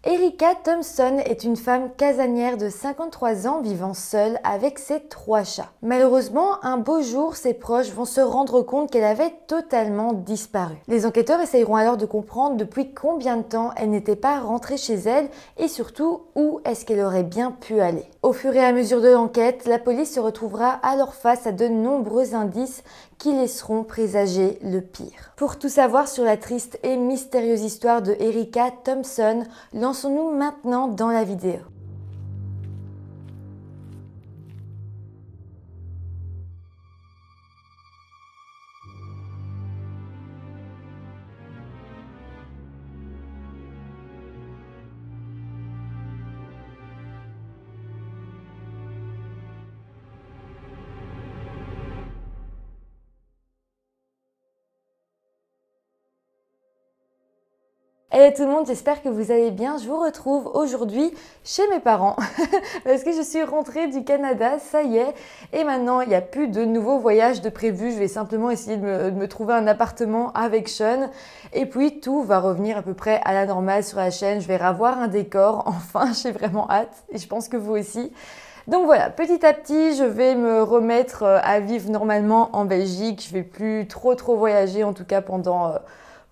Erika Thompson est une femme casanière de 53 ans vivant seule avec ses 3 chats. Malheureusement, un beau jour, ses proches vont se rendre compte qu'elle avait totalement disparu. Les enquêteurs essayeront alors de comprendre depuis combien de temps elle n'était pas rentrée chez elle et surtout où est-ce qu'elle aurait bien pu aller. Au fur et à mesure de l'enquête, la police se retrouvera alors face à de nombreux indices qui laisseront présager le pire. Pour tout savoir sur la triste et mystérieuse histoire de Erika Thompson, lançons-nous maintenant dans la vidéo. Hello tout le monde, j'espère que vous allez bien. Je vous retrouve aujourd'hui chez mes parents parce que je suis rentrée du Canada, ça y est. Et maintenant, il n'y a plus de nouveaux voyages de prévus. Je vais simplement essayer de me trouver un appartement avec Sean. Et puis, tout va revenir à peu près à la normale sur la chaîne. Je vais revoir un décor. Enfin, j'ai vraiment hâte et je pense que vous aussi. Donc voilà, petit à petit, je vais me remettre à vivre normalement en Belgique. Je vais plus trop voyager, en tout cas pendant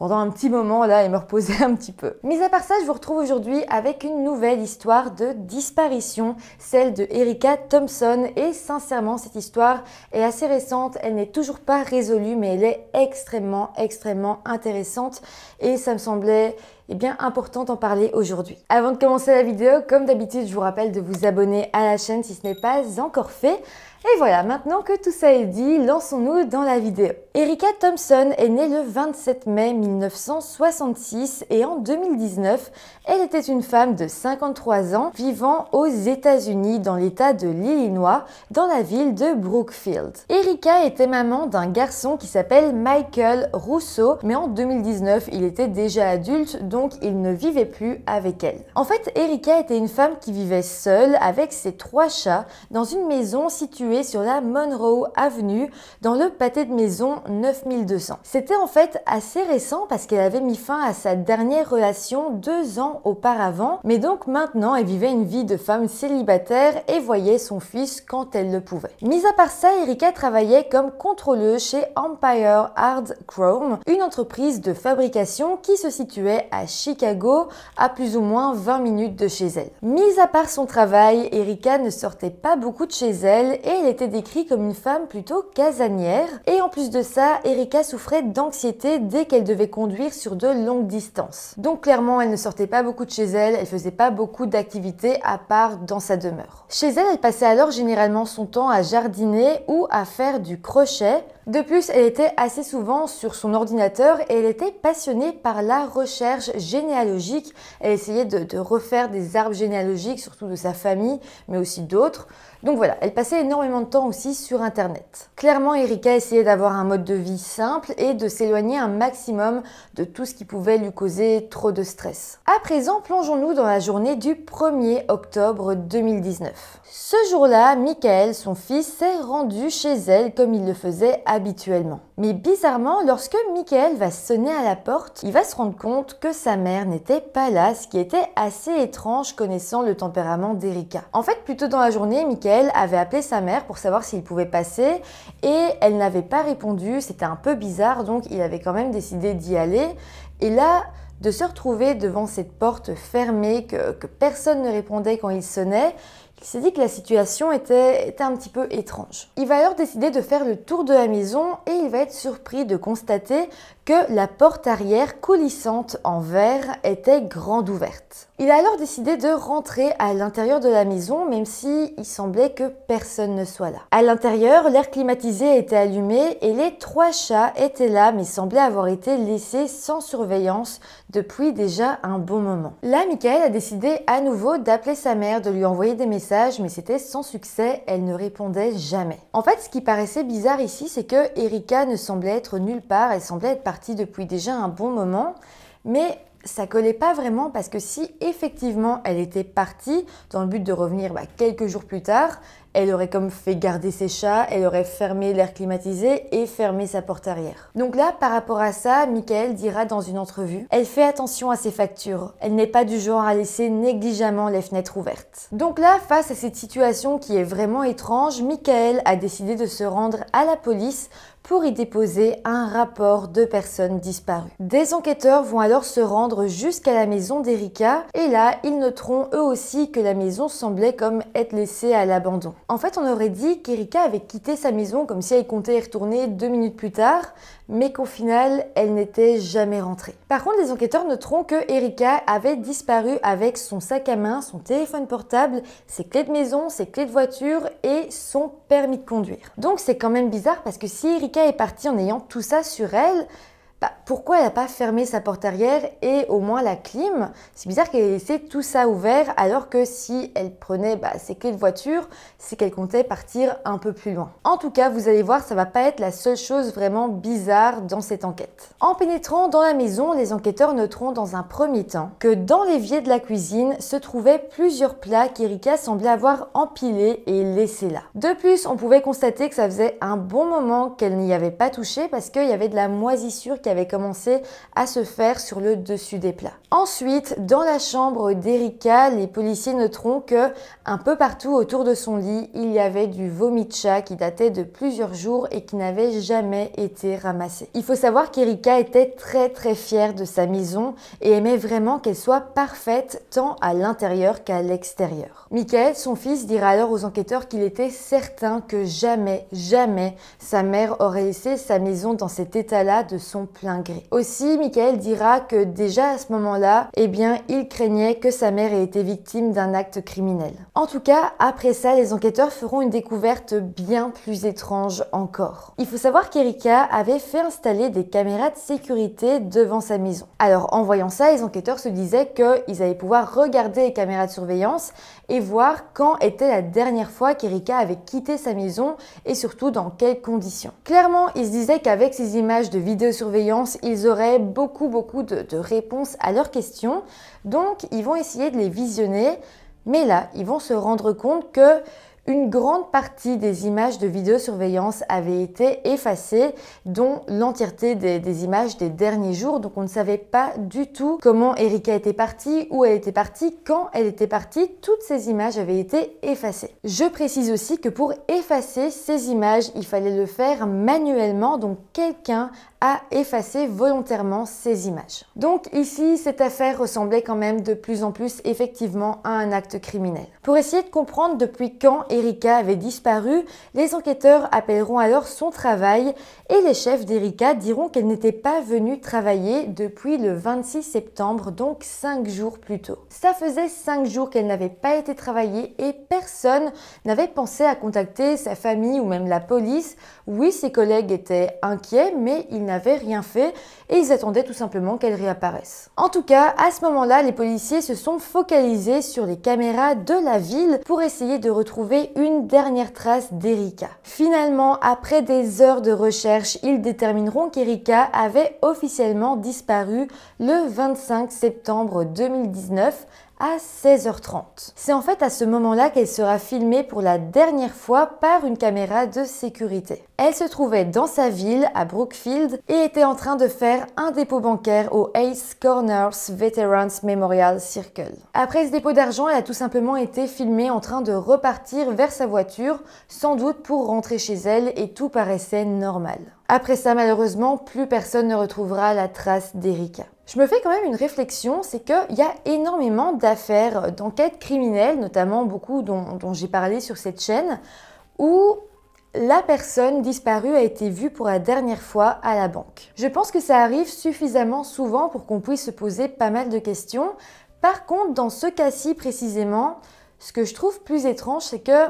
un petit moment là et me reposer un petit peu. Mis à part ça, je vous retrouve aujourd'hui avec une nouvelle histoire de disparition, celle de Erika Thompson. Et sincèrement, cette histoire est assez récente, elle n'est toujours pas résolue, mais elle est extrêmement intéressante et ça me semblait bien important d'en parler aujourd'hui. Avant de commencer la vidéo, comme d'habitude, je vous rappelle de vous abonner à la chaîne si ce n'est pas encore fait. Et voilà, maintenant que tout ça est dit, lançons-nous dans la vidéo. Erika Thompson est née le 27 mai 1966 et en 2019, elle était une femme de 53 ans vivant aux États-Unis dans l'état de l'Illinois, dans la ville de Brookfield. Erika était maman d'un garçon qui s'appelle Michael Russo, mais en 2019, il était déjà adulte, donc il ne vivait plus avec elle. En fait, Erika était une femme qui vivait seule avec ses 3 chats dans une maison située sur la Monroe Avenue dans le pâté de maison 9200. C'était en fait assez récent parce qu'elle avait mis fin à sa dernière relation 2 ans auparavant, mais donc maintenant elle vivait une vie de femme célibataire et voyait son fils quand elle le pouvait. Mis à part ça, Erika travaillait comme contrôleuse chez Empire Hard Chrome, une entreprise de fabrication qui se situait à Chicago, à plus ou moins 20 minutes de chez elle. Mis à part son travail, Erika ne sortait pas beaucoup de chez elle et elle était décrite comme une femme plutôt casanière. Et en plus de ça, Erika souffrait d'anxiété dès qu'elle devait conduire sur de longues distances. Donc clairement, elle ne sortait pas beaucoup de chez elle, elle faisait pas beaucoup d'activités à part dans sa demeure. Chez elle, elle passait alors généralement son temps à jardiner ou à faire du crochet. De plus, elle était assez souvent sur son ordinateur et elle était passionnée par la recherche généalogique. Elle essayait de refaire des arbres généalogiques, surtout de sa famille, mais aussi d'autres. Donc voilà, elle passait énormément de temps aussi sur Internet. Clairement, Erika essayait d'avoir un mode de vie simple et de s'éloigner un maximum de tout ce qui pouvait lui causer trop de stress. À présent, plongeons-nous dans la journée du 1er octobre 2019. Ce jour-là, Michael, son fils, s'est rendu chez elle comme il le faisait habituellement. Mais bizarrement, lorsque Michael va sonner à la porte, il va se rendre compte que sa mère n'était pas là, ce qui était assez étrange connaissant le tempérament d'Erika. En fait, plus tôt dans la journée, Michael avait appelé sa mère pour savoir s'il pouvait passer et elle n'avait pas répondu, c'était un peu bizarre, donc il avait quand même décidé d'y aller. Et là, de se retrouver devant cette porte fermée, que personne ne répondait quand il sonnait, il s'est dit que la situation était un petit peu étrange. Il va alors décider de faire le tour de la maison et il va être surpris de constater que la porte arrière coulissante en verre était grande ouverte. Il a alors décidé de rentrer à l'intérieur de la maison, même si il semblait que personne ne soit là. À l'intérieur, l'air climatisé était allumé et les 3 chats étaient là, mais semblaient avoir été laissés sans surveillance depuis déjà un bon moment. Là, Michael a décidé à nouveau d'appeler sa mère, de lui envoyer des messages, mais c'était sans succès, elle ne répondait jamais. En fait, ce qui paraissait bizarre ici, c'est que Erika ne semblait être nulle part, elle semblait être partie depuis déjà un bon moment, mais ça collait pas vraiment parce que si effectivement elle était partie dans le but de revenir quelques jours plus tard, Elle aurait comme fait garder ses chats, elle aurait fermé l'air climatisé et fermé sa porte arrière. Donc là, par rapport à ça, Michael dira dans une entrevue, elle fait attention à ses factures. Elle n'est pas du genre à laisser négligemment les fenêtres ouvertes. Donc là, face à cette situation qui est vraiment étrange, Michael a décidé de se rendre à la police pour y déposer un rapport de personnes disparues. Des enquêteurs vont alors se rendre jusqu'à la maison d'Erika et là, ils noteront eux aussi que la maison semblait comme être laissée à l'abandon. En fait, on aurait dit qu'Erika avait quitté sa maison comme si elle comptait y retourner 2 minutes plus tard, mais qu'au final, elle n'était jamais rentrée. Par contre, les enquêteurs noteront que Erika avait disparu avec son sac à main, son téléphone portable, ses clés de maison, ses clés de voiture et son permis de conduire. Donc c'est quand même bizarre parce que si Erika est partie en ayant tout ça sur elle, pourquoi elle n'a pas fermé sa porte arrière et au moins la clim? C'est bizarre qu'elle ait laissé tout ça ouvert alors que si elle prenait ses clés de voiture, c'est qu'elle comptait partir un peu plus loin. En tout cas, vous allez voir, ça va pas être la seule chose vraiment bizarre dans cette enquête. En pénétrant dans la maison, les enquêteurs noteront dans un premier temps que dans l'évier de la cuisine se trouvaient plusieurs plats qu'Erika semblait avoir empilés et laissés là. De plus, on pouvait constater que ça faisait un bon moment qu'elle n'y avait pas touché parce qu'il y avait de la moisissure qui avait commencé à se faire sur le dessus des plats. Ensuite, dans la chambre d'Erika, les policiers noteront que un peu partout autour de son lit, il y avait du vomi de chat qui datait de plusieurs jours et qui n'avait jamais été ramassé. Il faut savoir qu'Erika était très fière de sa maison et aimait vraiment qu'elle soit parfaite tant à l'intérieur qu'à l'extérieur. Michael, son fils, dira alors aux enquêteurs qu'il était certain que jamais sa mère aurait laissé sa maison dans cet état-là de son plein gré. Aussi, Michael dira que déjà à ce moment-là, il craignait que sa mère ait été victime d'un acte criminel. En tout cas, après ça, les enquêteurs feront une découverte bien plus étrange encore. Il faut savoir qu'Erika avait fait installer des caméras de sécurité devant sa maison. Alors, en voyant ça, les enquêteurs se disaient qu'ils allaient pouvoir regarder les caméras de surveillance et voir quand était la dernière fois qu'Erika avait quitté sa maison et surtout dans quelles conditions. Clairement, ils se disaient qu'avec ces images de vidéosurveillance, ils auraient beaucoup de réponses à leurs questions. Donc, ils vont essayer de les visionner. Mais là, ils vont se rendre compte que une grande partie des images de vidéosurveillance avaient été effacées, dont l'entièreté des images des derniers jours. Donc on ne savait pas du tout comment Erika était partie, où elle était partie, quand elle était partie. Toutes ces images avaient été effacées. Je précise aussi que pour effacer ces images, il fallait le faire manuellement. Donc quelqu'un a effacé volontairement ces images. Donc ici, cette affaire ressemblait quand même de plus en plus effectivement à un acte criminel. Pour essayer de comprendre depuis quand Erika avait disparu, les enquêteurs appelleront alors son travail et les chefs d'Erika diront qu'elle n'était pas venue travailler depuis le 26 septembre, donc 5 jours plus tôt. Ça faisait 5 jours qu'elle n'avait pas été travailler et personne n'avait pensé à contacter sa famille ou même la police. Oui, ses collègues étaient inquiets, mais ils n'avaient rien fait et ils attendaient tout simplement qu'elle réapparaisse. En tout cas, à ce moment-là, les policiers se sont focalisés sur les caméras de la ville pour essayer de retrouver une dernière trace d'Erika. Finalement, après des heures de recherche, ils détermineront qu'Erika avait officiellement disparu le 25 septembre 2019 à 16h30. C'est en fait à ce moment-là qu'elle sera filmée pour la dernière fois par une caméra de sécurité. Elle se trouvait dans sa ville, à Brookfield, et était en train de faire un dépôt bancaire au Ace Corners Veterans Memorial Circle. Après ce dépôt d'argent, elle a tout simplement été filmée en train de repartir vers sa voiture, sans doute pour rentrer chez elle, et tout paraissait normal. Après ça, malheureusement, plus personne ne retrouvera la trace d'Erika. Je me fais quand même une réflexion, c'est qu'il y a énormément d'affaires d'enquêtes criminelles, notamment beaucoup dont j'ai parlé sur cette chaîne, où la personne disparue a été vue pour la dernière fois à la banque. Je pense que ça arrive suffisamment souvent pour qu'on puisse se poser pas mal de questions. Par contre, dans ce cas-ci précisément, ce que je trouve plus étrange, c'est que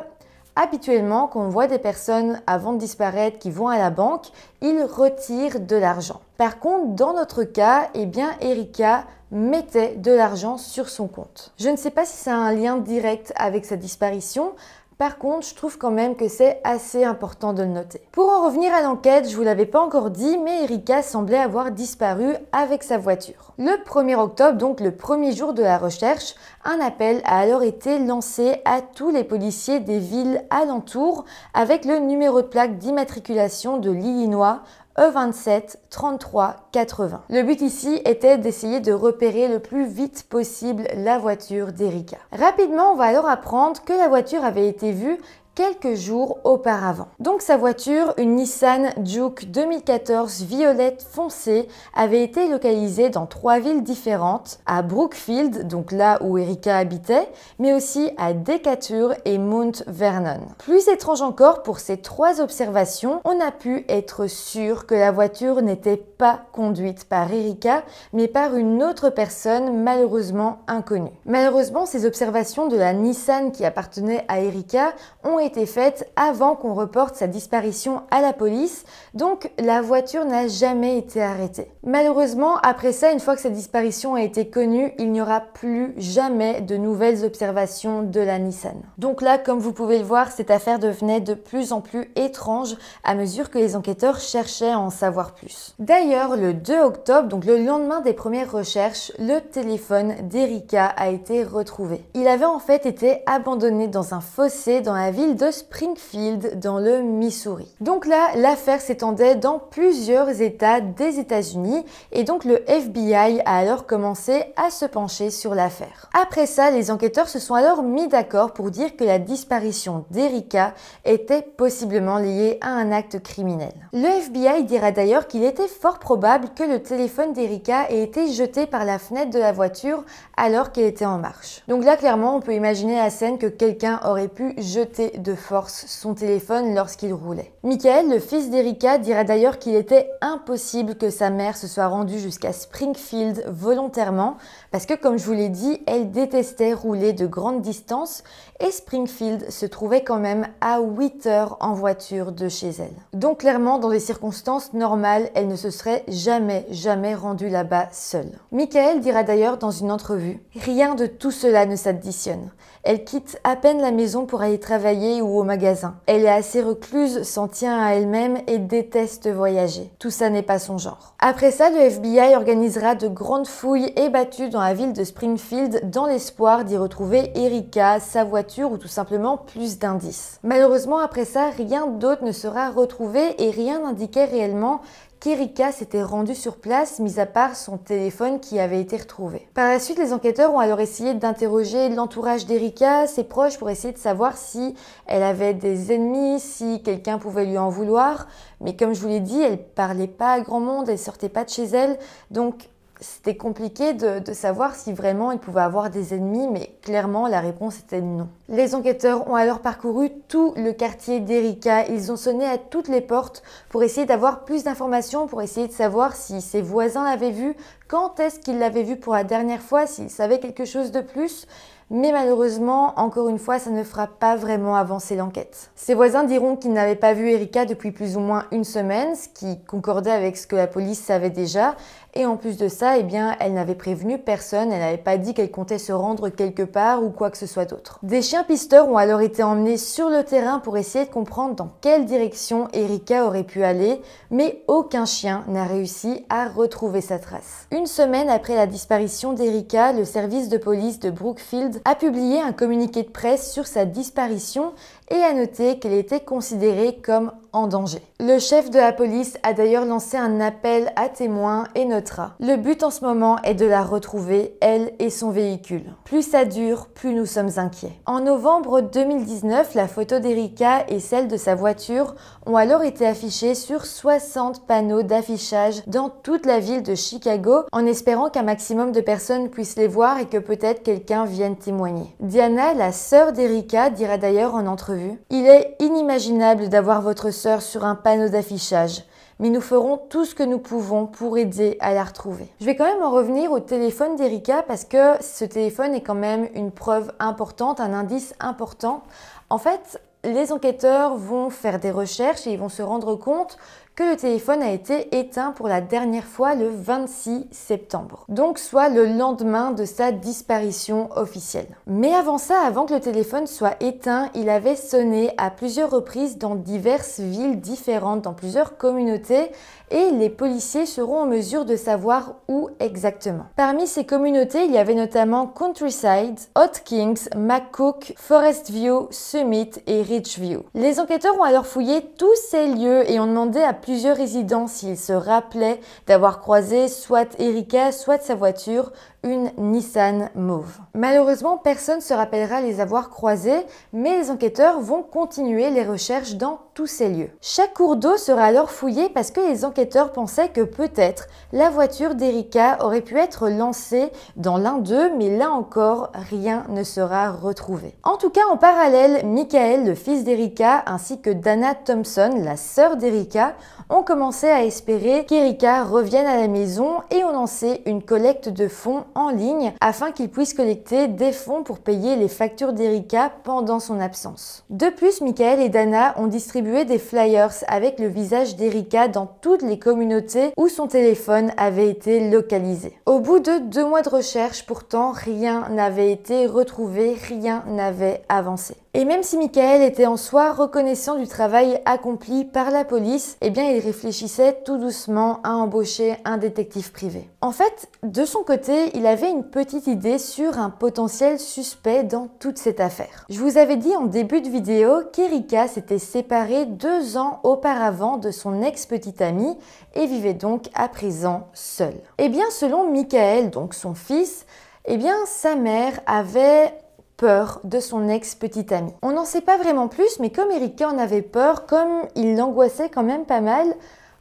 habituellement, quand on voit des personnes avant de disparaître qui vont à la banque, ils retirent de l'argent. Par contre, dans notre cas, Erika mettait de l'argent sur son compte. Je ne sais pas si ça a un lien direct avec sa disparition. Par contre, je trouve quand même que c'est assez important de le noter. Pour en revenir à l'enquête, je vous l'avais pas encore dit, mais Erika semblait avoir disparu avec sa voiture. Le 1er octobre, donc le premier jour de la recherche, un appel a alors été lancé à tous les policiers des villes alentours avec le numéro de plaque d'immatriculation de l'Illinois E27 33 80. Le but ici était d'essayer de repérer le plus vite possible la voiture d'Erika. Rapidement, on va alors apprendre que la voiture avait été vue quelques jours auparavant. Donc sa voiture, une Nissan Juke 2014 violette foncée, avait été localisée dans 3 villes différentes, à Brookfield, donc là où Erika habitait, mais aussi à Decatur et Mount Vernon. Plus étrange encore, pour ces 3 observations, on a pu être sûr que la voiture n'était pas conduite par Erika, mais par une autre personne malheureusement inconnue. Malheureusement, ces observations de la Nissan qui appartenait à Erika ont été faites avant qu'on reporte sa disparition à la police, donc la voiture n'a jamais été arrêtée. Malheureusement, après ça, une fois que sa disparition a été connue, il n'y aura plus jamais de nouvelles observations de la Nissan. Donc là, comme vous pouvez le voir, cette affaire devenait de plus en plus étrange à mesure que les enquêteurs cherchaient à en savoir plus. D'ailleurs, le 2 octobre, donc le lendemain des premières recherches, le téléphone d'Erika a été retrouvé. Il avait en fait été abandonné dans un fossé dans la ville de Springfield dans le Missouri. Donc là, l'affaire s'étendait dans plusieurs États des États-Unis et donc le FBI a alors commencé à se pencher sur l'affaire. Après ça, les enquêteurs se sont alors mis d'accord pour dire que la disparition d'Erika était possiblement liée à un acte criminel. Le FBI dira d'ailleurs qu'il était fort probable que le téléphone d'Erika ait été jeté par la fenêtre de la voiture alors qu'elle était en marche. Donc là, clairement, on peut imaginer la scène que quelqu'un aurait pu jeter de force son téléphone lorsqu'il roulait. Michael, le fils d'Erika, dira d'ailleurs qu'il était impossible que sa mère se soit rendue jusqu'à Springfield volontairement parce que, comme je vous l'ai dit, elle détestait rouler de grandes distances et Springfield se trouvait quand même à 8 heures en voiture de chez elle. Donc clairement, dans des circonstances normales, elle ne se serait jamais rendue là-bas seule. Michael dira d'ailleurs dans une entrevue « Rien de tout cela ne s'additionne. Elle quitte à peine la maison pour aller travailler ou au magasin. Elle est assez recluse, s'en tient à elle-même et déteste voyager. Tout ça n'est pas son genre. » Après ça, le FBI organisera de grandes fouilles et battues dans la ville de Springfield dans l'espoir d'y retrouver Erika, sa voiture ou tout simplement plus d'indices. Malheureusement, après ça, rien d'autre ne sera retrouvé et rien n'indiquait réellement qu'Erika s'était rendue sur place, mis à part son téléphone qui avait été retrouvé. Par la suite, les enquêteurs ont alors essayé d'interroger l'entourage d'Erika, ses proches, pour essayer de savoir si elle avait des ennemis, si quelqu'un pouvait lui en vouloir. Mais comme je vous l'ai dit, elle parlait pas à grand monde, elle sortait pas de chez elle, donc c'était compliqué de savoir si vraiment il pouvait avoir des ennemis, mais clairement la réponse était non. Les enquêteurs ont alors parcouru tout le quartier d'Erika. Ils ont sonné à toutes les portes pour essayer d'avoir plus d'informations, pour essayer de savoir si ses voisins l'avaient vue, quand est-ce qu'ils l'avaient vue pour la dernière fois, s'ils savaient quelque chose de plus. Mais malheureusement, encore une fois, ça ne fera pas vraiment avancer l'enquête. Ses voisins diront qu'ils n'avaient pas vu Erika depuis plus ou moins une semaine, ce qui concordait avec ce que la police savait déjà. Et en plus de ça, eh bien, elle n'avait prévenu personne, elle n'avait pas dit qu'elle comptait se rendre quelque part ou quoi que ce soit d'autre. Des chiens pisteurs ont alors été emmenés sur le terrain pour essayer de comprendre dans quelle direction Erika aurait pu aller, mais aucun chien n'a réussi à retrouver sa trace. Une semaine après la disparition d'Erika, le service de police de Brookfield a publié un communiqué de presse sur sa disparition et a noté qu'elle était considérée comme en danger. Le chef de la police a d'ailleurs lancé un appel à témoins et notera: le but en ce moment est de la retrouver, elle et son véhicule. Plus ça dure, plus nous sommes inquiets. En novembre 2019, la photo d'Erika et celle de sa voiture ont alors été affichées sur 60 panneaux d'affichage dans toute la ville de Chicago, en espérant qu'un maximum de personnes puissent les voir et que peut-être quelqu'un vienne témoigner. Diana, la sœur d'Erika, dira d'ailleurs en entrevue: il est inimaginable d'avoir votre sœur sur un panneau d'affichage, mais nous ferons tout ce que nous pouvons pour aider à la retrouver. Je vais quand même en revenir au téléphone d'Erika parce que ce téléphone est quand même une preuve importante, un indice important. En fait, les enquêteurs vont faire des recherches et ils vont se rendre compte que le téléphone a été éteint pour la dernière fois le 26 septembre, donc soit le lendemain de sa disparition officielle. Mais avant ça, avant que le téléphone soit éteint, il avait sonné à plusieurs reprises dans diverses villes différentes, dans plusieurs communautés, et les policiers seront en mesure de savoir où exactement. Parmi ces communautés, il y avait notamment Countryside, Hot Kings, McCook, Forest View, Summit et Ridgeview. Les enquêteurs ont alors fouillé tous ces lieux et ont demandé à plusieurs résidents s'ils se rappelaient d'avoir croisé soit Erika, soit sa voiture, une Nissan mauve. Malheureusement, personne ne se rappellera les avoir croisés, mais les enquêteurs vont continuer les recherches dans tous ces lieux. Chaque cours d'eau sera alors fouillé parce que les enquêteurs pensaient que peut-être la voiture d'Erika aurait pu être lancée dans l'un d'eux, mais là encore, rien ne sera retrouvé. En tout cas, en parallèle, Michael, le fils d'Erika, ainsi que Dana Thompson, la sœur d'Erika, ont commencé à espérer qu'Erika revienne à la maison et ont lancé une collecte de fonds en ligne afin qu'ils puissent collecter des fonds pour payer les factures d'Erika pendant son absence. De plus, Michael et Dana ont distribué des flyers avec le visage d'Erika dans toutes les communautés où son téléphone avait été localisé. Au bout de 2 mois de recherche, pourtant, rien n'avait été retrouvé, rien n'avait avancé. Et même si Michael était en soi reconnaissant du travail accompli par la police, eh bien il réfléchissait tout doucement à embaucher un détective privé. En fait, de son côté, il avait une petite idée sur un potentiel suspect dans toute cette affaire. Je vous avais dit en début de vidéo qu'Erika s'était séparée 2 ans auparavant de son ex-petite amie et vivait donc à présent seule. Eh bien, selon Michael, donc son fils, eh bien sa mère avait peur de son ex-petite amie. On n'en sait pas vraiment plus, mais comme Erika en avait peur, comme il l'angoissait quand même pas mal,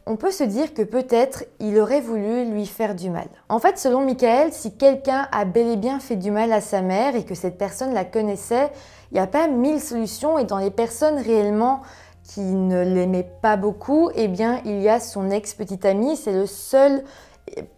on peut se dire que peut-être il aurait voulu lui faire du mal. En fait, selon Michael, si quelqu'un a bel et bien fait du mal à sa mère et que cette personne la connaissait, il n'y a pas 1000 solutions et dans les personnes réellement qui ne l'aimaient pas beaucoup, eh bien il y a son ex-petite amie, c'est le seul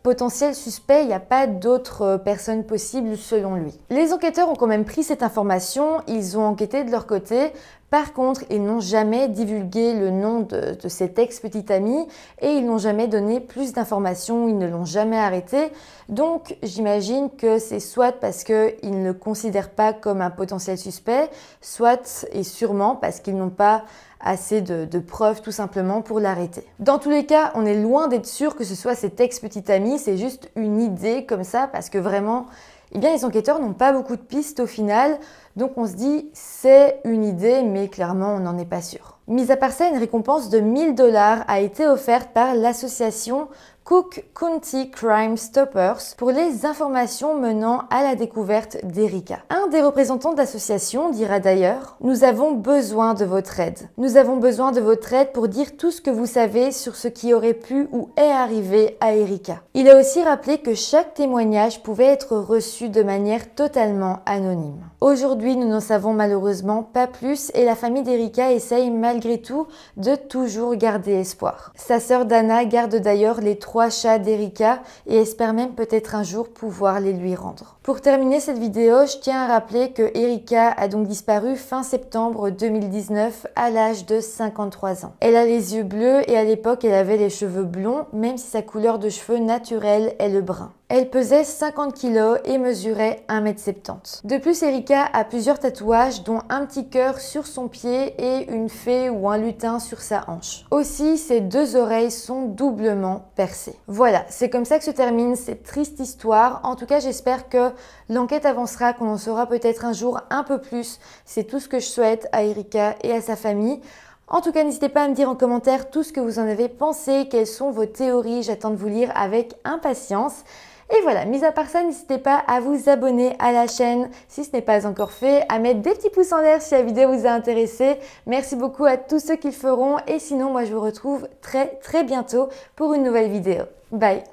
potentiel suspect, il n'y a pas d'autres personnes possibles selon lui. Les enquêteurs ont quand même pris cette information, ils ont enquêté de leur côté. Par contre, ils n'ont jamais divulgué le nom de cet ex-petite ami et ils n'ont jamais donné plus d'informations, ils ne l'ont jamais arrêté. Donc, j'imagine que c'est soit parce qu'ils ne le considèrent pas comme un potentiel suspect, soit et sûrement parce qu'ils n'ont pas assez de preuves tout simplement pour l'arrêter. Dans tous les cas, on est loin d'être sûr que ce soit cet ex-petite ami, c'est juste une idée comme ça parce que vraiment, eh bien, les enquêteurs n'ont pas beaucoup de pistes au final, donc on se dit c'est une idée, mais clairement on n'en est pas sûr. Mis à part ça, une récompense de 1000 $ a été offerte par l'association Cook County Crime Stoppers pour les informations menant à la découverte d'Erika. Un des représentants de l'association dira d'ailleurs « Nous avons besoin de votre aide. Nous avons besoin de votre aide pour dire tout ce que vous savez sur ce qui aurait pu ou est arrivé à Erika. » Il a aussi rappelé que chaque témoignage pouvait être reçu de manière totalement anonyme. Aujourd'hui, nous n'en savons malheureusement pas plus et la famille d'Erika essaye malgré tout de toujours garder espoir. Sa sœur Dana garde d'ailleurs les 3 chats d'Erika et espère même peut-être un jour pouvoir les lui rendre. Pour terminer cette vidéo, je tiens à rappeler que Erika a donc disparu fin septembre 2019 à l'âge de 53 ans. Elle a les yeux bleus et à l'époque elle avait les cheveux blonds, même si sa couleur de cheveux naturelle est le brun. Elle pesait 50 kg et mesurait 1,70 m. De plus, Erika a plusieurs tatouages, dont un petit cœur sur son pied et une fée ou un lutin sur sa hanche. Aussi, ses 2 oreilles sont doublement percées. Voilà, c'est comme ça que se termine cette triste histoire. En tout cas, j'espère que l'enquête avancera, qu'on en saura peut-être un jour un peu plus. C'est tout ce que je souhaite à Erika et à sa famille. En tout cas, n'hésitez pas à me dire en commentaire tout ce que vous en avez pensé, quelles sont vos théories, j'attends de vous lire avec impatience. Et voilà, mis à part ça, n'hésitez pas à vous abonner à la chaîne si ce n'est pas encore fait, à mettre des petits pouces en l'air si la vidéo vous a intéressé. Merci beaucoup à tous ceux qui le feront et sinon, moi je vous retrouve très bientôt pour une nouvelle vidéo. Bye!